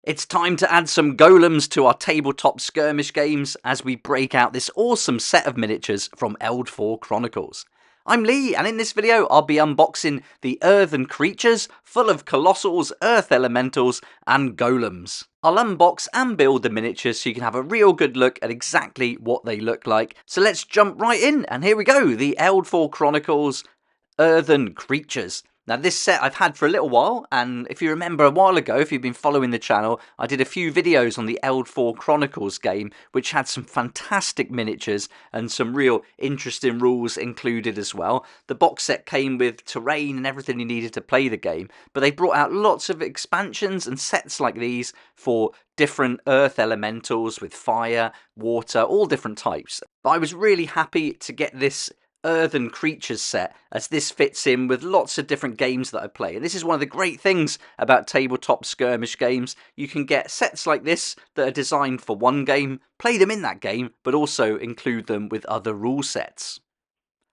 It's time to add some golems to our tabletop skirmish games as we break out this awesome set of miniatures from Eld4 Chronicles. I'm Lee, and in this video I'll be unboxing the earthen creatures full of colossals, earth elementals and golems. I'll unbox and build the miniatures so you can have a real good look at exactly what they look like. So let's jump right in, and here we go, the Eld4 Chronicles earthen creatures. Now this set I've had for a little while, and if you remember a while ago, if you've been following the channel, I did a few videos on the Eld4 Chronicles game, which had some fantastic miniatures and some real interesting rules included as well. The box set came with terrain and everything you needed to play the game, but they brought out lots of expansions and sets like these for different earth elementals with fire, water, all different types. But I was really happy to get this earthen creatures set, as this fits in with lots of different games that I play. And this is one of the great things about tabletop skirmish games. You can get sets like this that are designed for one game, play them in that game, but also include them with other rule sets.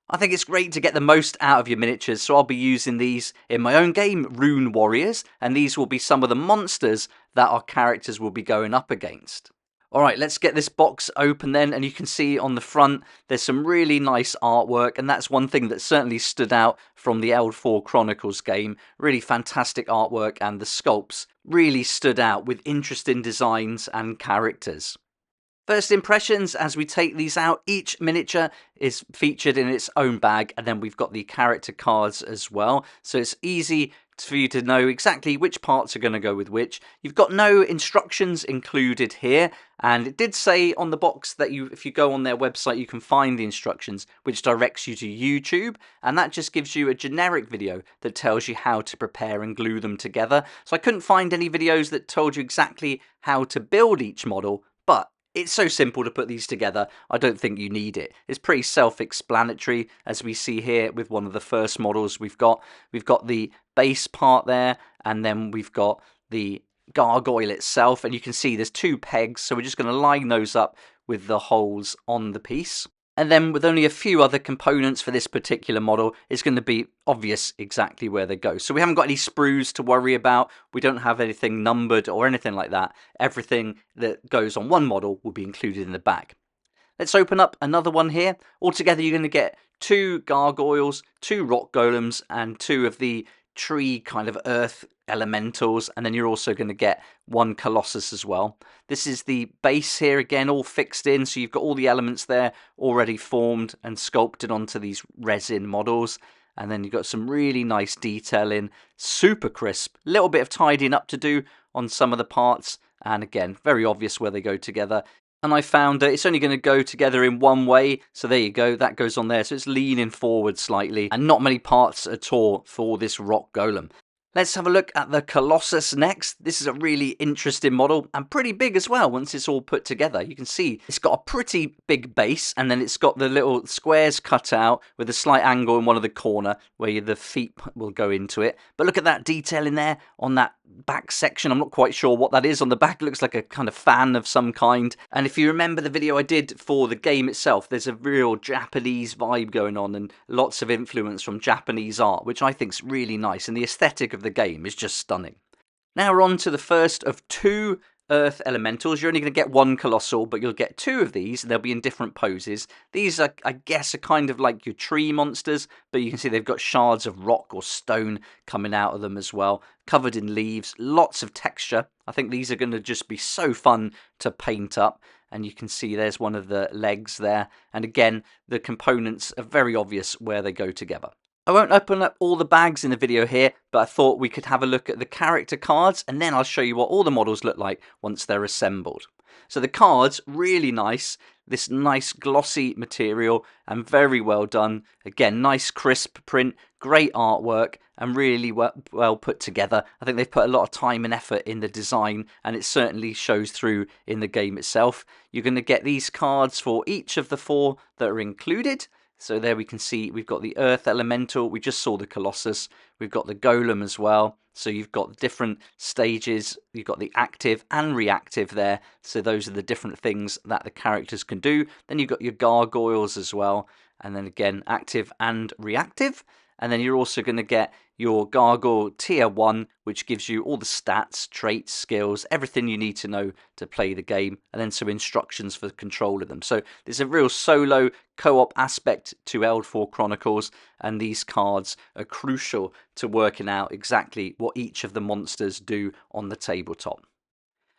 I think it's great to get the most out of your miniatures, so I'll be using these in my own game, Rune Warriors, and these will be some of the monsters that our characters will be going up against. Alright, let's get this box open then, and you can see on the front there's some really nice artwork, and that's one thing that certainly stood out from the Eld4 Chronicles game. Really fantastic artwork, and the sculpts really stood out with interesting designs and characters. First impressions as we take these out, each miniature is featured in its own bag, and then we've got the character cards as well, so it's easy for you to know exactly which parts are going to go with which. You've got no instructions included here, and it did say on the box that if you go on their website you can find the instructions, which directs you to YouTube, and that just gives you a generic video that tells you how to prepare and glue them together. So I couldn't find any videos that told you exactly how to build each model, but it's so simple to put these together, I don't think you need it. It's pretty self-explanatory, as we see here with one of the first models we've got. We've got the base part there, and then we've got the gargoyle itself, and you can see there's two pegs, so we're just going to line those up with the holes on the piece. And then with only a few other components for this particular model, it's going to be obvious exactly where they go. So we haven't got any sprues to worry about. We don't have anything numbered or anything like that. Everything that goes on one model will be included in the bag. Let's open up another one here. Altogether, you're going to get 2 gargoyles, 2 rock golems, and 2 of the tree kind of earth elementals, and then you're also going to get 1 colossus as well. This is the base here again, all fixed in, so you've got all the elements there already formed and sculpted onto these resin models, and then you've got some really nice detailing, super crisp, little bit of tidying up to do on some of the parts, and again, very obvious where they go together. And I found that it's only going to go together in one way, so there you go, that goes on there, so it's leaning forward slightly, and not many parts at all for this rock golem. Let's have a look at the Colossus next. This is a really interesting model, and pretty big as well once it's all put together. You can see it's got a pretty big base, and then it's got the little squares cut out with a slight angle in one of the corner where the feet will go into it. But look at that detail in there on that back section. I'm not quite sure what that is on the back. It looks like a kind of fan of some kind. And if you remember the video I did for the game itself, there's a real Japanese vibe going on and lots of influence from Japanese art, which I think is really nice, and the aesthetic of the game is just stunning. Now we're on to the first of 2 earth elementals. You're only going to get 1 colossal, but you'll get 2 of these, and they'll be in different poses. These are, I guess, are kind of like your tree monsters, but you can see they've got shards of rock or stone coming out of them as well, covered in leaves, lots of texture. I think these are going to just be so fun to paint up, and you can see there's one of the legs there, and again, the components are very obvious where they go together. I won't open up all the bags in the video here, but I thought we could have a look at the character cards, and then I'll show you what all the models look like once they're assembled. So the cards, really nice, this nice glossy material and very well done. Again, nice crisp print, great artwork, and really well put together. I think they've put a lot of time and effort in the design, and it certainly shows through in the game itself. You're going to get these cards for each of the 4 that are included. So there we can see we've got the Earth Elemental, we just saw the Colossus, we've got the Golem as well, so you've got different stages, you've got the active and reactive there, so those are the different things that the characters can do. Then you've got your Gargoyles as well, and then again active and reactive, and then you're also going to get your Gargoyle Tier 1, which gives you all the stats, traits, skills, everything you need to know to play the game, and then some instructions for the control of them. So there's a real solo co-op aspect to Eld4 Chronicles, and these cards are crucial to working out exactly what each of the monsters do on the tabletop.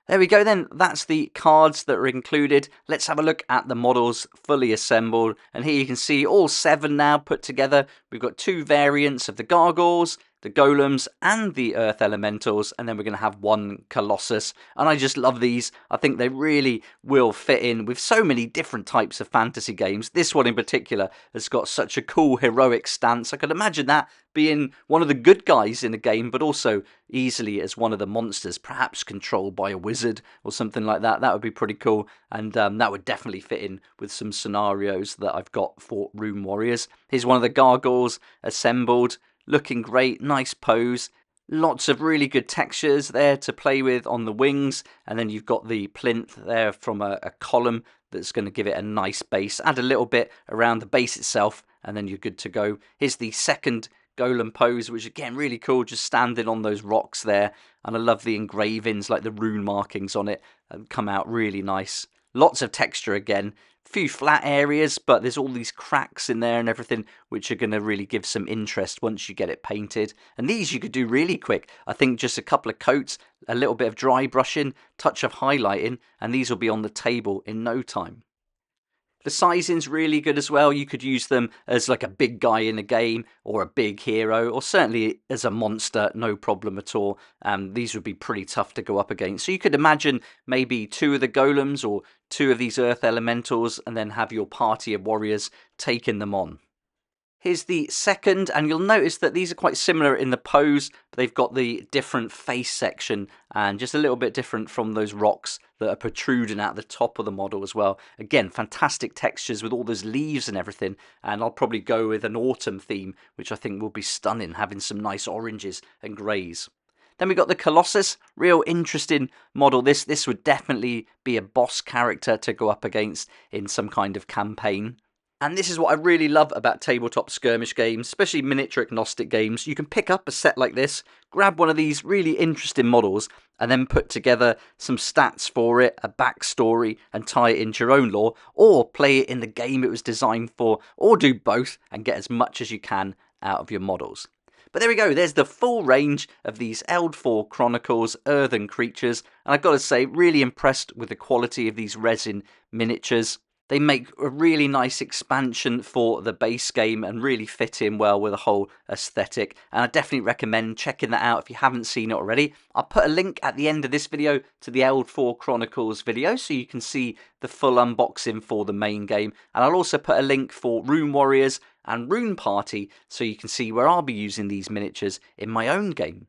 There we go then, that's the cards that are included. Let's have a look at the models fully assembled. And here you can see all 7 now put together. We've got 2 variants of the Gargoyles, the Golems and the Earth Elementals, and then we're going to have 1 Colossus. And I just love these. I think they really will fit in with so many different types of fantasy games. This one in particular has got such a cool heroic stance. I could imagine that being one of the good guys in a game, but also easily as one of the monsters, perhaps controlled by a wizard or something like that. That would be pretty cool, and that would definitely fit in with some scenarios that I've got for Rune Warriors. Here's one of the Gargoyles assembled. Looking great, nice pose, lots of really good textures there to play with on the wings, and then you've got the plinth there from a column that's going to give it a nice base. Add a little bit around the base itself, and then you're good to go. Here's the second Golem pose, which again, really cool, just standing on those rocks there, and I love the engravings, like the rune markings on it, come out really nice. Lots of texture again. Few flat areas, but there's all these cracks in there and everything, which are going to really give some interest once you get it painted. And these you could do really quick. I think just a couple of coats, a little bit of dry brushing, touch of highlighting, and these will be on the table in no time. The sizing's really good as well. You could use them as like a big guy in a game or a big hero, or certainly as a monster, no problem at all. These would be pretty tough to go up against. So you could imagine maybe 2 of the Golems or 2 of these Earth Elementals, and then have your party of warriors taking them on. Here's the second, and you'll notice that these are quite similar in the pose, but they've got the different face section and just a little bit different from those rocks that are protruding at the top of the model as well. Again, fantastic textures with all those leaves and everything, and I'll probably go with an autumn theme, which I think will be stunning, having some nice oranges and greys. Then we got the Colossus, real interesting model. This would definitely be a boss character to go up against in some kind of campaign. And this is what I really love about tabletop skirmish games, especially miniature agnostic games. You can pick up a set like this, grab one of these really interesting models, and then put together some stats for it, a backstory, and tie it into your own lore, or play it in the game it was designed for, or do both and get as much as you can out of your models. But there we go, there's the full range of these Eld4 Chronicles earthen creatures, and I've got to say, really impressed with the quality of these resin miniatures. They make a really nice expansion for the base game and really fit in well with the whole aesthetic. And I definitely recommend checking that out if you haven't seen it already. I'll put a link at the end of this video to the Eld4 Chronicles video so you can see the full unboxing for the main game. And I'll also put a link for Rune Warriors and Rune Party so you can see where I'll be using these miniatures in my own game.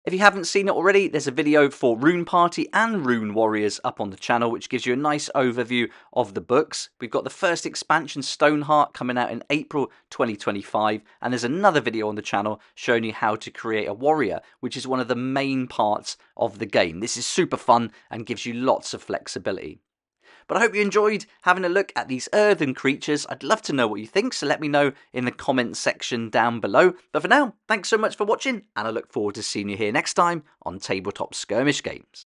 If you haven't seen it already, there's a video for Rune Party and Rune Warriors up on the channel, which gives you a nice overview of the books. We've got the first expansion, Stoneheart, coming out in April 2025, and there's another video on the channel showing you how to create a warrior, which is one of the main parts of the game. This is super fun and gives you lots of flexibility. But I hope you enjoyed having a look at these earthen creatures. I'd love to know what you think, so let me know in the comments section down below. But for now, thanks so much for watching, and I look forward to seeing you here next time on Tabletop Skirmish Games.